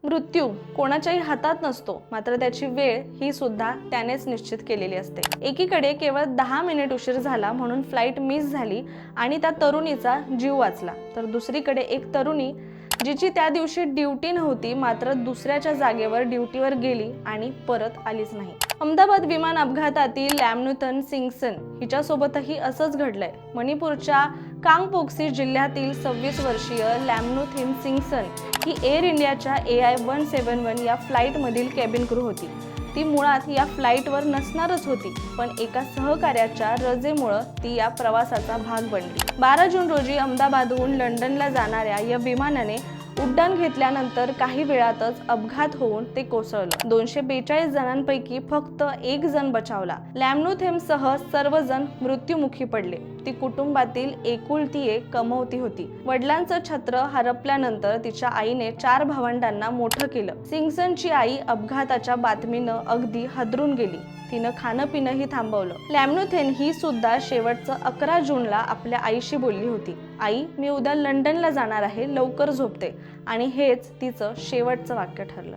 मृत्यू कोणाच्याही हातात नसतो, मात्र त्याची वेळ ही सुद्धा त्यानेच निश्चित केलेली असते। एकीकडे केवळ 10 मिनिट उशीर झाला म्हणून फ्लाइट मिस झाली आणि त्या तरुणीचा जीव वाचला, तर दुसरीकडे एक तरुणी जिची त्या दिवशी ड्युटी नव्हती मात्र दुसऱ्याच्या जागेवर ड्युटीवर गेली आणि परत आलीच नाही। अहमदाबाद विमान अपघातातील लॅमनुथन सिंगसन हिच्यासोबतही असंच घडलंय। मणिपूरच्या कांगपोक्सी जिल्ह्यातील 26 वर्षीय लॅमनुथन सिंगसन ही एअर इंडियाच्या AI-171 या फ्लाइट मधील केबिन क्रू होती। ती मुळात या फ्लाइटवर नसणारच होती, पण एका सहकार्याच्या रजेमुळे ती या प्रवासाचा भाग बनली। 12 जून रोजी अहमदाबादहून लंडनला जाणाऱ्या या विमानाने उड्डाण घेतल्यानंतर काही वेळातच अपघात होऊन ते कोसळलं। 242 जणांपैकी फक्त 1 जण बचावला। लॅमनुथेमसह सर्वजण मृत्युमुखी पडले। ती कुटुंबातील एकुलती एक कमवती होती। वडिलांचं छत्र हरपल्यानंतर तिच्या आईने 4 भावंडांना मोठं केलं। सिंगसनची आई अपघाताच्या बातमीनं अगदी हादरून गेली। तिनं खाणं पिणंही थांबवलं। लॅमनुथेन ही सुद्धा शेवटचं 11 जूनला आपल्या आईशी बोलली होती, आई मी उद्या लंडनला जाणार आहे, लवकर झोपते। आणि हेच तिचं शेवटचं वाक्य ठरलं।